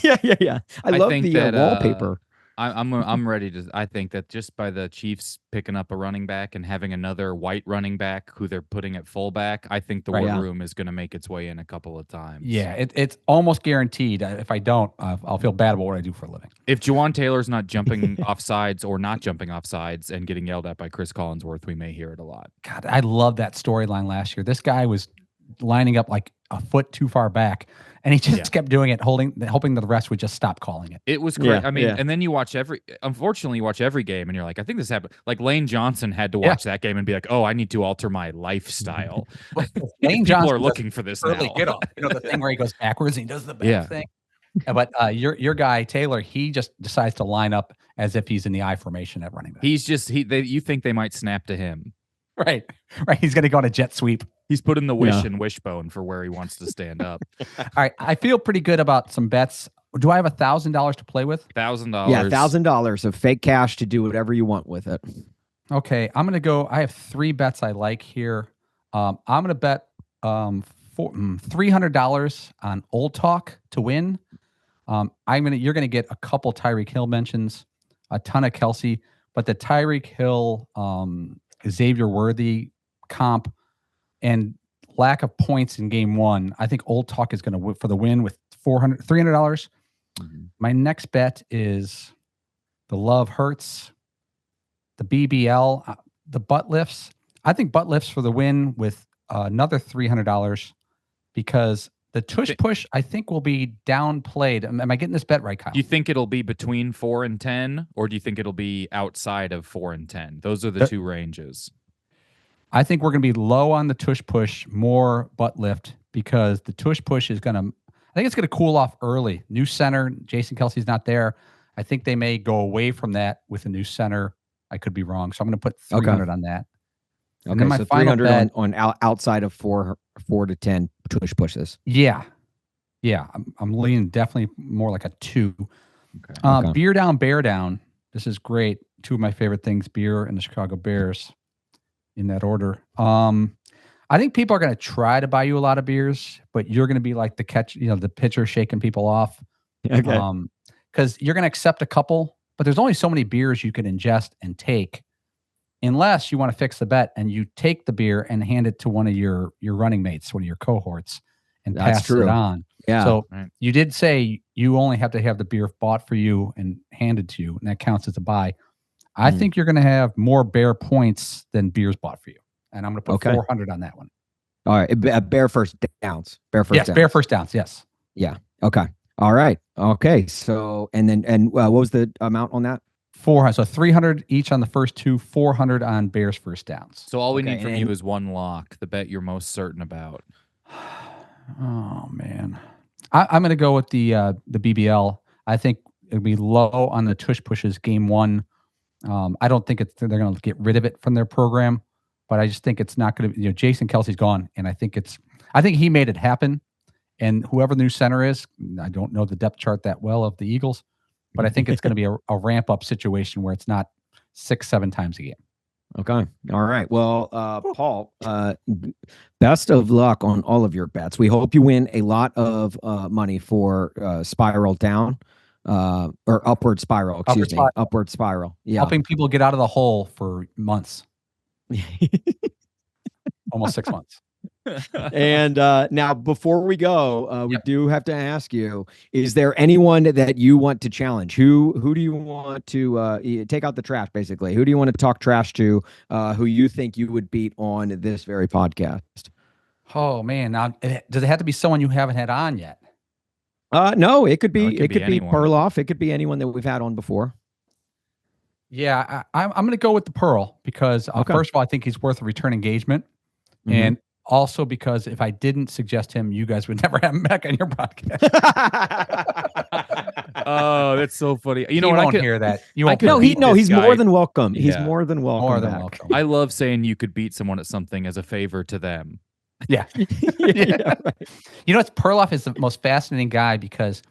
Yeah. I love the wallpaper. I'm ready to. I think that just by the Chiefs picking up a running back and having another white running back who they're putting at fullback, I think the war room is going to make its way in a couple of times. Yeah, it's almost guaranteed. If I don't, I'll feel bad about what I do for a living. If Jawan Taylor's not jumping off sides or not jumping off sides and getting yelled at by Chris Collinsworth, we may hear it a lot. God, I love that storyline last year. This guy was lining up like a foot too far back. And he just kept doing it, hoping that the rest would just stop calling it. It was great. And then you watch unfortunately, you watch every game and you're like, I think this happened. Like Lane Johnson had to watch that game and be like, oh, I need to alter my lifestyle. Lane Johnson are looking for this early now. Get off. The thing where he goes backwards and he does the back thing. But your guy, Taylor, he just decides to line up as if he's in the I formation at running back. You think they might snap to him. Right. He's going to go on a jet sweep. He's putting the wish in wishbone for where he wants to stand up. All right. I feel pretty good about some bets. Do I have $1,000 to play with? $1,000. Yeah, $1,000 of fake cash to do whatever you want with it. Okay. I'm going to go. I have 3 bets I like here. I'm going to bet $300 on Old Talk to win. You're going to get a couple Tyreek Hill mentions, a ton of Kelsey, but the Tyreek Hill, Xavier Worthy comp, and lack of points in game 1, I think Old Talk is going to win for the win with $300. Mm-hmm. My next bet is the Love Hurts, the BBL, the butt lifts. I think butt lifts for the win with another $300 because the tush push, I think, will be downplayed. Am I getting this bet right, Kyle? Do you think it'll be between 4 and 10, or do you think it'll be outside of 4 and 10? Those are the 2 ranges. I think we're going to be low on the tush push, more butt lift, because the tush push is going to, I think it's going to cool off early. New center, Jason Kelsey's not there. I think they may go away from that with a new center. I could be wrong. So I'm going to put 300 on that. And then my so 300 bet, on outside of 4 to 10 tush pushes. Yeah. I'm leaning definitely more like a 2. Okay. Beer down, bear down. This is great. 2 of my favorite things, beer and the Chicago Bears. In that order. I think people are going to try to buy you a lot of beers, but you're going to be like the pitcher shaking people off. Okay. Because you're going to accept a couple, but there's only so many beers you can ingest and take, unless you want to fix the bet and you take the beer and hand it to one of your running mates, one of your cohorts, and pass it on. Yeah. So you did say you only have to have the beer bought for you and handed to you, and that counts as a buy. I think you're going to have more bear points than beers bought for you. And I'm going to put 400 on that one. All right. Bear first downs. Bear first downs. Yes. Yeah. Okay. All right. Okay. So, and what was the amount on that? 400. So 300 each on the first two, 400 on Bears first downs. So all we need from you is one lock, the bet you're most certain about. Oh man, I'm going to go with the BBL. I think it'll be low on the tush pushes game one. I don't think they're going to get rid of it from their program, but I just think it's not going to. Jason Kelsey's gone, and I think he made it happen. And whoever the new center is, I don't know the depth chart that well of the Eagles, but I think it's going to be a ramp up situation where it's not 6-7 times a game. Okay. All right. Well, Paul, best of luck on all of your bets. We hope you win a lot of money for Spiral Down or Upward Spiral. Upward Spiral. Yeah. Helping people get out of the hole for months. Almost 6 months. And now, before we go, we do have to ask you: is there anyone that you want to challenge? Who do you want to take out the trash? Basically, who do you want to talk trash to? Who you think you would beat on this very podcast? Oh man! Now, does it have to be someone you haven't had on yet? No, it could be. No, it could be Perloff. It could be anyone that we've had on before. Yeah, I'm going to go with the Pearl because first of all, I think he's worth a return engagement, and also because if I didn't suggest him, you guys would never have him back on your podcast. Oh, that's so funny. You know what? I won't hear that. You won't. He's more than welcome. He's more than welcome. More than welcome. I love saying you could beat someone at something as a favor to them. Yeah. Yeah. Right. Perloff is the most fascinating guy because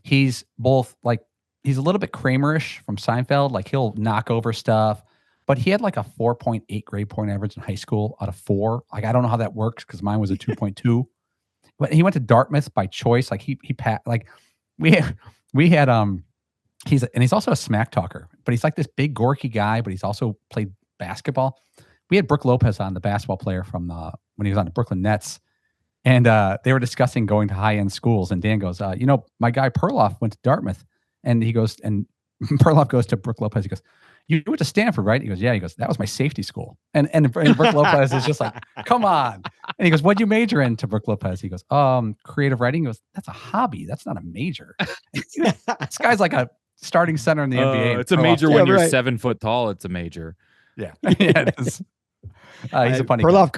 he's both he's a little bit Kramerish from Seinfeld. Like he'll knock over stuff. But he had like a 4.8 grade point average in high school out of 4. Like, I don't know how that works because mine was a 2.2. But he went to Dartmouth by choice. Like we had he's also a smack talker, but he's like this big gorky guy, but he's also played basketball. We had Brooke Lopez on, the basketball player from when he was on the Brooklyn Nets. And they were discussing going to high-end schools. And Dan goes, my guy Perloff went to Dartmouth. And he goes, and Perloff goes to Brooke Lopez. He goes, you went to Stanford, right? He goes, yeah. He goes, that was my safety school. And Brooke Lopez is just like, come on. And he goes, what'd you major in? To Brooke Lopez? He goes, creative writing. He goes, that's a hobby. That's not a major. This guy's like a starting center in the NBA. It's a major when you're 7 foot tall. It's a major. Yeah. Yeah, it is. He's a funny guy.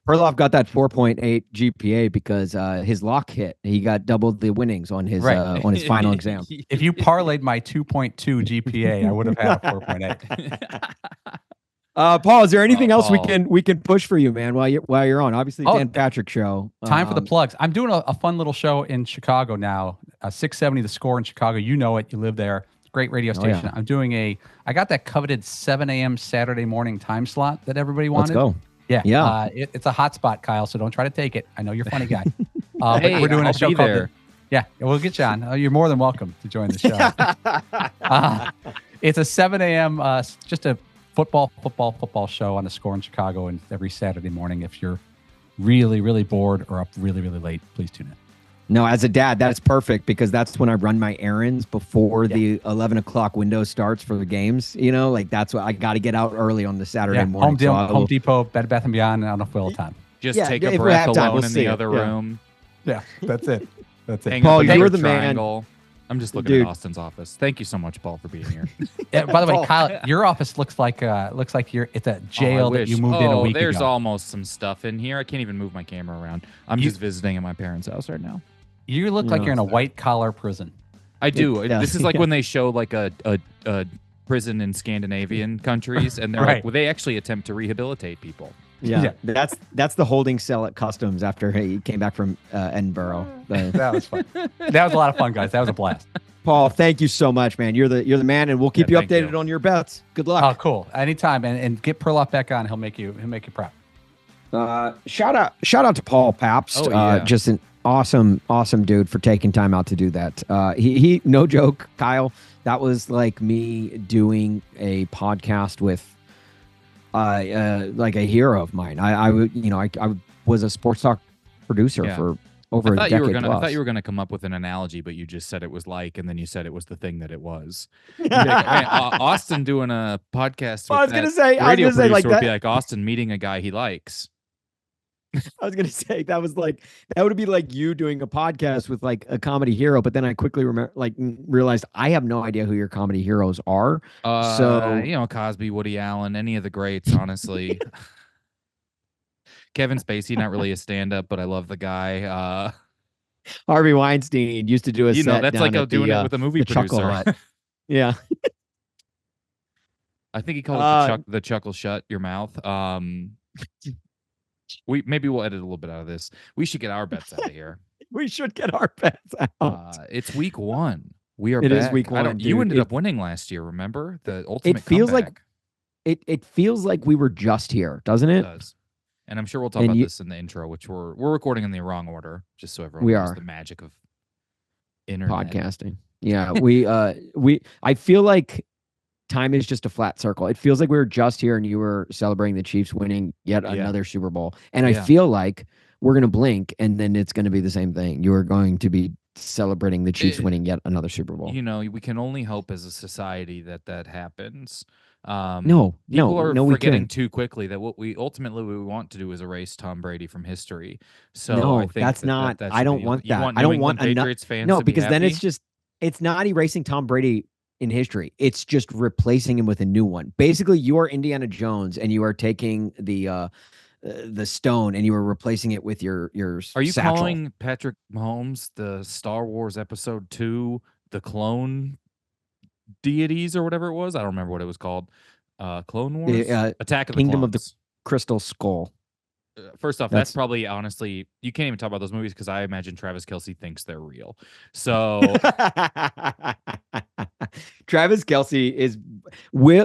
Perloff got that 4.8 GPA because his lock hit. He got double the winnings on his final exam. If you parlayed my 2.2 GPA, I would have had a 4.8. Paul, is there anything else we can push for you, man, while you're on? Obviously, Dan Patrick show. Time for the plugs. I'm doing a fun little show in Chicago now. 670 The Score in Chicago. You know it. You live there. Great radio station. Yeah. I'm doing I got that coveted 7 a.m. Saturday morning time slot that everybody wanted. Let's go. Yeah. Yeah. It's a hot spot, Kyle, so don't try to take it. I know you're a funny guy. But we're doing a show called we'll get you on. You're more than welcome to join the show. It's a 7 a.m. Just a football show on The Score in Chicago, and every Saturday morning. If you're really, really bored or up really, really late, please tune in. No, as a dad, that's perfect because that's when I run my errands before the 11 o'clock window starts for the games. That's what I got to get out early on the Saturday morning. Home Depot, Bed Bath & Beyond, I don't know if we'll have time. Just take a breath alone in the other room. Yeah, that's it. That's it. Paul, you're the man. I'm just looking at Austin's office. Thank you so much, Paul, for being here. By the way, Kyle, your office looks like it's a jail that you moved in a week ago. There's almost some stuff in here. I can't even move my camera around. I'm just visiting at my parents' house right now. You look like you're in a white-collar prison. I do. This is like when they show like a prison in Scandinavian countries, and they're like, well, they actually attempt to rehabilitate people. Yeah. That's the holding cell at customs after he came back from Edinburgh. That was fun. That was a lot of fun, guys. That was a blast. Paul, thank you so much, man. You're the man, and we'll keep you updated on your bets. Good luck. Oh, cool. Anytime, and get Perloff back on. He'll make you proud. Shout out to Paul Pabst. Just an awesome dude for taking time out to do that. He no joke, Kyle, that was like me doing a podcast with like a hero of mine. I was a sports talk producer for over a decade plus. I thought you were gonna come up with an analogy, but you just said it was and then you said it was the thing that it was. Austin doing a podcast with I was gonna say like that would be like Austin meeting a guy he likes. I was gonna say that would be like you doing a podcast with like a comedy hero, but then I quickly realized I have no idea who your comedy heroes are. So Cosby, Woody Allen, any of the greats, honestly. Kevin Spacey, not really a stand-up, but I love the guy. Harvey Weinstein used to do a set that's down like at doing it with a movie the Chuckle producer. Hut. Yeah. I think he called it the chuckle shut your mouth. We'll edit a little bit out of this. We should get our bets out of here. We should get our bets out. It's week 1. We are It back. is week 1. You ended up winning last year, remember? The ultimate it feels comeback. It feels like we were just here, doesn't it? It does. And I'm sure we'll talk about this in the intro, which we're recording in the wrong order, just so everyone knows the magic of internet podcasting. Yeah, I feel like time is just a flat circle. It feels like we were just here and you were celebrating the Chiefs winning yet another Super Bowl. And I feel like we're going to blink and then it's going to be the same thing. You are going to be celebrating the Chiefs winning yet another Super Bowl. We can only hope as a society that happens. People are forgetting too quickly that what we want to do is erase Tom Brady from history. So I think that's not. I don't want that. I don't want Patriots fans. No, to because be then happy? it's not erasing Tom Brady in history. It's just replacing him with a new one. Basically, you are Indiana Jones and you are taking the stone and you are replacing it with your Are you satchel. calling Patrick Mahomes the Star Wars Episode 2, the clone deities or whatever it was? I don't remember what it was called. Clone Wars? Attack of the Kingdom Clones. of the Crystal Skull. First off, that's probably, honestly, you can't even talk about those movies because I imagine Travis Kelce thinks they're real. So Travis Kelce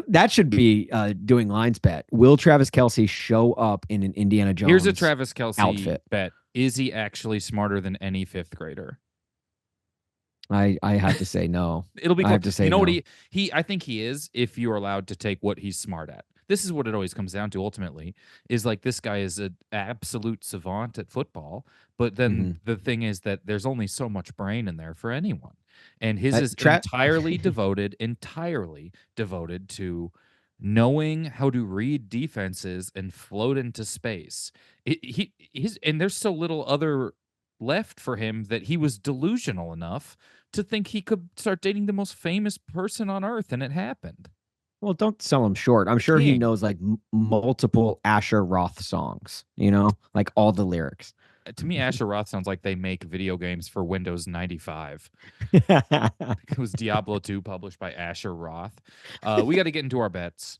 that should be doing lines bet. Will Travis Kelce show up in an Indiana Jones Here's a Travis Kelce outfit bet. Is he actually smarter than any 5th grader? I have to say no. It'll be cool. I have to say what no. I think he is, if you're allowed to take what he's smart at. This is what it always comes down to ultimately, is like this guy is an absolute savant at football, but then the thing is that there's only so much brain in there for anyone. And his is entirely devoted to knowing how to read defenses and float into space. And there's so little other left for him that he was delusional enough to think he could start dating the most famous person on earth, and it happened. Well, don't sell him short. I'm sure he knows like multiple Asher Roth songs, like all the lyrics. To me, Asher Roth sounds like they make video games for Windows 95. It was Diablo 2 published by Asher Roth. We got to get into our bets.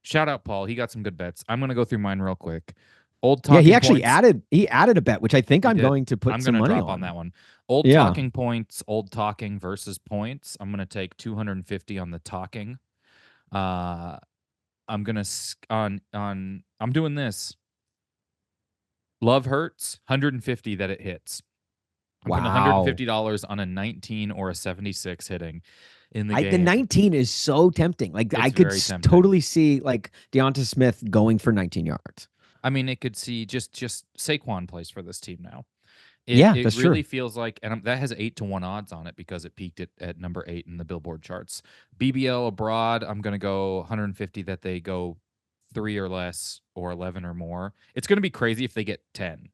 Shout out Paul. He got some good bets. I'm going to go through mine real quick. He actually added a bet, which I think I'm going to put some money on that one. Talking points, old talking versus points. I'm going to take 250 on the talking. I'm gonna I'm doing this. Love hurts 150 that it hits. I'm putting $150 on a 19 or a 76 hitting in the game. The 19 is so tempting. Like I could totally see like Deonta Smith going for 19 yards. I mean, it could see just Saquon plays for this team now. It really feels like, and that has 8-1 odds on it because it peaked at number 8 in the Billboard charts. BBL abroad, I'm going to go 150 that they go 3 or less or 11 or more. It's going to be crazy if they get 10.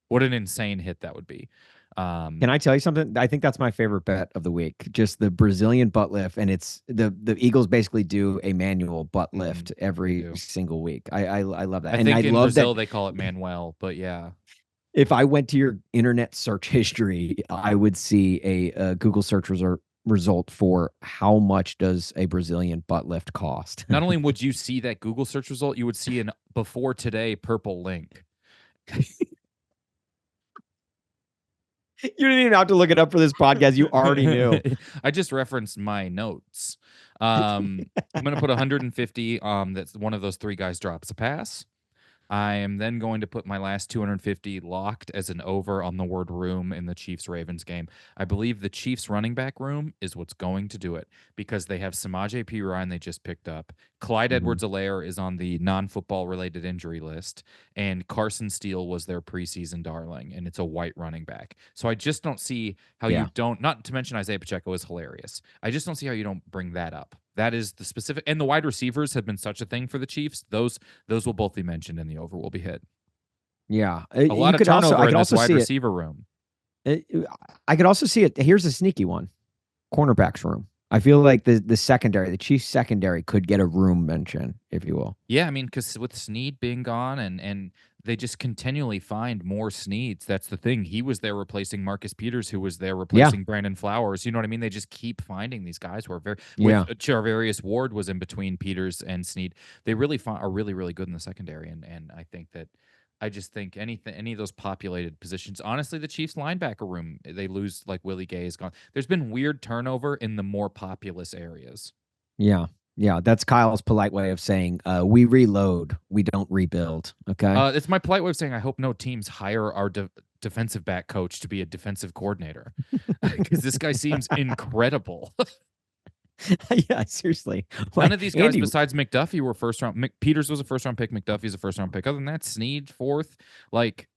What an insane hit that would be. Can I tell you something? I think that's my favorite bet of the week. Just the Brazilian butt lift, and it's the Eagles basically do a manual butt lift every single week. I love that. I think in Brazil they call it Manuel, but yeah. If I went to your internet search history, I would see a Google search result for how much does a Brazilian butt lift cost. Not only would you see that Google search result, you would see an before today purple link. You didn't even have to look it up for this podcast. You already knew. I just referenced my notes. I'm going to put 150. That's one of those 3 guys drops a pass. I am then going to put my last 250 locked as an over on the word room in the Chiefs-Ravens game. I believe the Chiefs running back room is what's going to do it because they have Samaje Perine they just picked up. Clyde Edwards-Helaire is on the non-football related injury list, and Carson Steele was their preseason darling, and it's a white running back. So I just don't see how you don't, not to mention Isaiah Pacheco is hilarious. I just don't see how you don't bring that up. That is the specific, and the wide receivers have been such a thing for the Chiefs. Those will both be mentioned, and the over will be hit. Yeah. A lot You of could also, turnover I in could this also wide see receiver room. I could also see it. Here's a sneaky one. Cornerbacks room. I feel like the secondary, the Chiefs secondary could get a room mention, if you will. Yeah, I mean, because with Snead being gone and they just continually find more Sneads. That's the thing. He was there replacing Marcus Peters, who was there replacing Brandon Flowers. You know what I mean? They just keep finding these guys who are with Charvarius Ward was in between Peters and Snead. They really are really, really good in the secondary. And I think that I just think any of those populated positions. Honestly, the Chiefs linebacker room, they lose like Willie Gay is gone. There's been weird turnover in the more populous areas. Yeah. Yeah. That's Kyle's polite way of saying we reload, we don't rebuild. Okay. It's my polite way of saying I hope no teams hire our defensive back coach to be a defensive coordinator because this guy seems incredible. Yeah, seriously. None of these guys besides McDuffie were first round. Peters was a first round pick. McDuffie's a first round pick. Other than that, Snead fourth. Like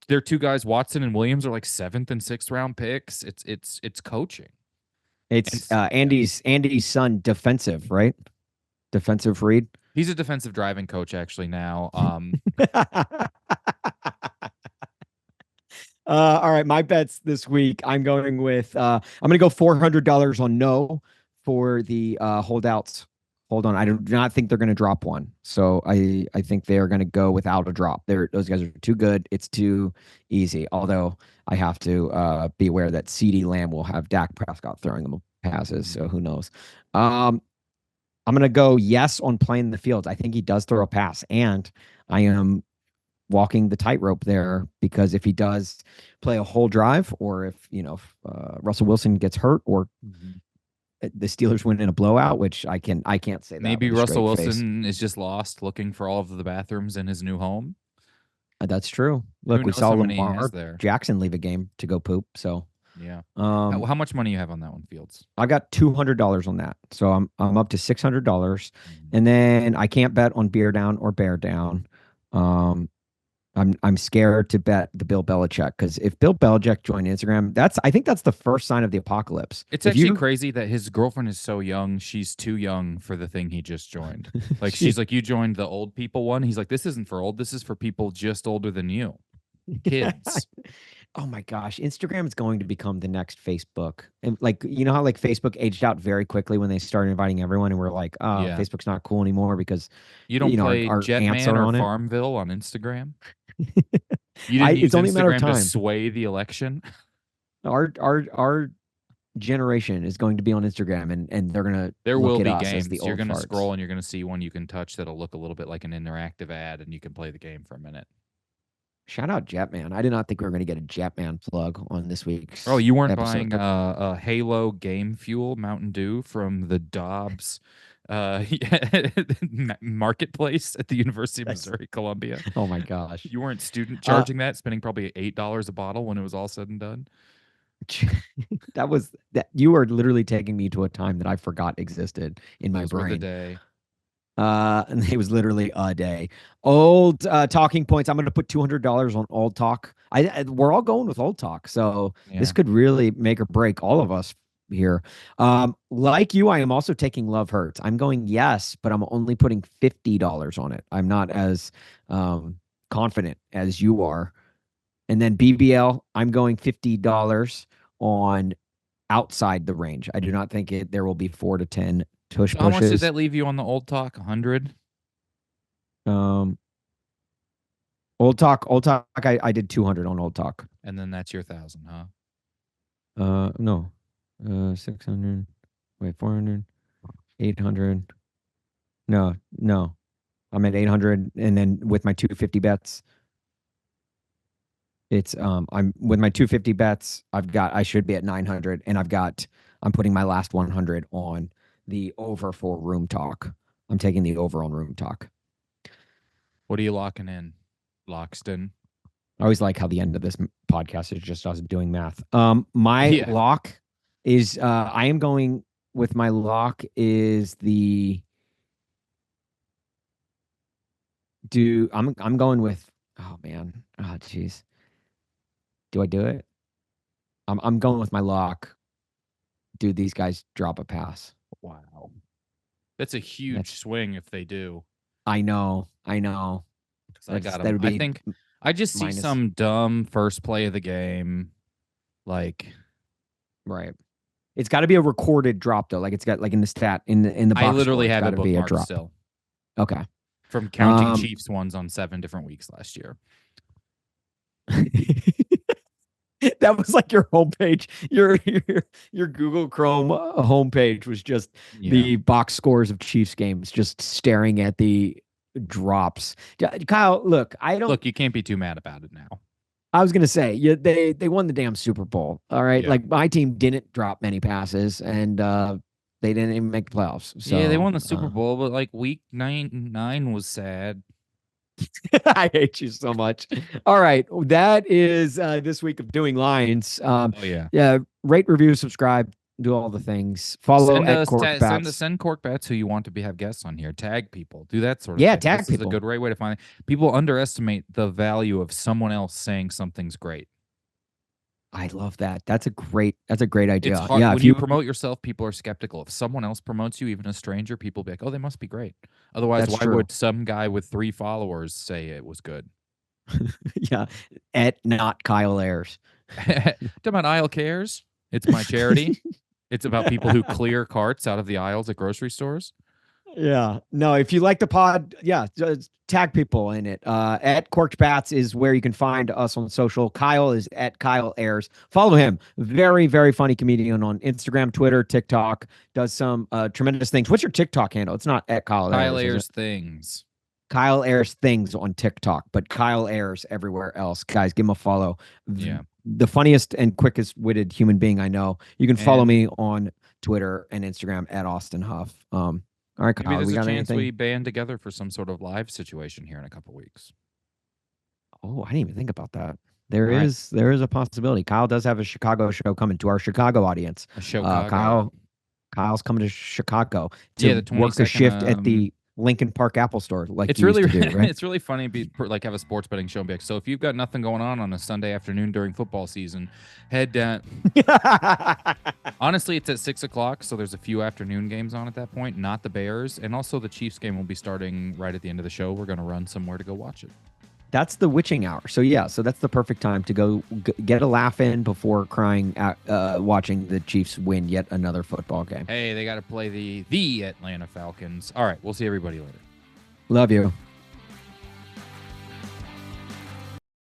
their two guys, Watson and Williams, are like 7th and 6th round picks. It's coaching. It's Andy's son, defensive, right? Defensive read. He's a defensive driving coach actually now. All right, my bets this week. I'm going with I'm going to go $400 on no for the holdouts. Hold on, I do not think they're going to drop one. So I think they are going to go without a drop. Those guys are too good. It's too easy. Although I have to be aware that CeeDee Lamb will have Dak Prescott throwing them passes. So who knows? I'm going to go yes on playing the field. I think he does throw a pass, and I am walking the tightrope there because if he does play a whole drive, or if Russell Wilson gets hurt, or the Steelers win in a blowout, which I can't say that. Maybe Russell Wilson is just lost looking for all of the bathrooms in his new home. That's true. Look, we saw Lamar Jackson leave a game to go poop. So yeah. How much money you have on that one, Fields? I got $200 on that, so I'm up to $600, and then I can't bet on beer down or bear down. I'm scared to bet the Bill Belichick, because if Bill Belichick joined Instagram, I think that's the first sign of the apocalypse. It's actually crazy that his girlfriend is so young. She's too young for the thing he just joined. Like she's like, you joined the old people one. He's like, this isn't for old. This is for people just older than you, kids. Oh my gosh, Instagram is going to become the next Facebook. And like, you know how like Facebook aged out very quickly when they started inviting everyone, and we're like, oh, yeah. Facebook's not cool anymore because you don't play Jetman or Farmville on Instagram. You didn't use it's only Instagram a matter of time to sway the election. Our generation is going to be on Instagram, and they're gonna there will be games. You're gonna scroll and you're gonna see one you can touch that'll look a little bit like an interactive ad, and you can play the game for a minute. Shout out Jetman. I did not think we were going to get a Jetman plug on this week's Oh, you weren't buying a Halo Game Fuel Mountain Dew from the Dobbs marketplace at the University of Missouri, Columbia? Oh my gosh. You weren't student charging that, spending probably $8 a bottle when it was all said and done? That you are literally taking me to a time that I forgot existed in my brain. The day. And it was literally a day. Old talking points. I'm going to put $200 on Old Talk. We're all going with Old Talk, so this could really make or break all of us here. Like you, I am also taking Love Hurts. I'm going yes, but I'm only putting $50 on it. I'm not as confident as you are. And then BBL, I'm going $50 on outside the range. I do not think there will be 4 to 10 tush pushes. How much did that leave you on the Old Talk? 100? Old Talk, I did 200 on Old Talk. And then that's your 1,000, huh? No. 600. Wait, 400. 800. No. I'm at 800, and then with my 250 bets, it's I'm with my 250 bets, I should be at 900, and I'm putting my last 100 on the over for Room Talk. I'm taking the over on Room Talk. What are you locking in, Lockston? I always like how the end of this podcast is just us doing math. My lock is I am going with my lock is I'm going with, oh man. Oh jeez. Do I do it? I'm going with my lock. Do these guys drop a pass? Wow. That's a huge swing if they do. I know. I think I just see some dumb first play of the game, like right. It's got to be a recorded drop though. Like it's got like in the stat in the box. I literally score, have it be a bookmarked drop. still. Okay. From counting Chiefs ones on 7 different weeks last year. That was like your homepage. Your Google Chrome homepage was just the box scores of Chiefs games, just staring at the drops. Kyle, look, you can't be too mad about it now. I was gonna say, yeah, they won the damn Super Bowl. All right. Like my team didn't drop many passes and they didn't even make the playoffs. So yeah, they won the Super Bowl, but like week 9 was sad. I hate you so much. All right. That is this week of Doing Lines. Yeah. Rate, review, subscribe, do all the things. Follow at Korked Bats. Send Korked Bats who you want to have guests on here. Tag people. Do that sort of thing. Tag this people. Is a good way to find it. People underestimate the value of someone else saying something's great. I love that. That's a great idea. It's hard. When you promote yourself, people are skeptical. If someone else promotes you, even a stranger, people be like, oh, they must be great. Otherwise, why would some guy with 3 followers say it was good? Yeah. At not Kyle Ayers. Talking about Aisle Cares. It's my charity. It's about people who clear carts out of the aisles at grocery stores. Yeah. No, if you like the pod, just tag people in it. At Korked Bats is where you can find us on social. Kyle is at Kyle Ayers. Follow him. Very, very funny comedian on Instagram, Twitter, TikTok. Does some tremendous things. What's your TikTok handle? It's not at Kyle Ayers. Kyle Ayers Things. Kyle Ayers Things on TikTok, but Kyle Ayers everywhere else. Guys, give him a follow. Yeah. The funniest and quickest witted human being I know. You can follow me on Twitter and Instagram at Austin Huff. All right, Kyle, maybe there's we got a chance anything? we band together for some sort of live situation here in a couple weeks. Oh, I didn't even think about that. There is a possibility. Kyle does have a Chicago show coming to our Chicago audience. Kyle's coming to Chicago to work a shift at the Lincoln Park Apple Store. Like it's really do, right? It's really funny. Like have a sports betting show and be like, so if you've got nothing going on a Sunday afternoon during football season, head down. Honestly, it's at 6:00, so there's a few afternoon games on at that point. Not the Bears, and also the Chiefs game will be starting right at the end of the show. We're going to run somewhere to go watch it. That's the witching hour. So so that's the perfect time to go get a laugh in before crying at watching the Chiefs win yet another football game. Hey, they got to play the Atlanta Falcons. All right, we'll see everybody later. Love you.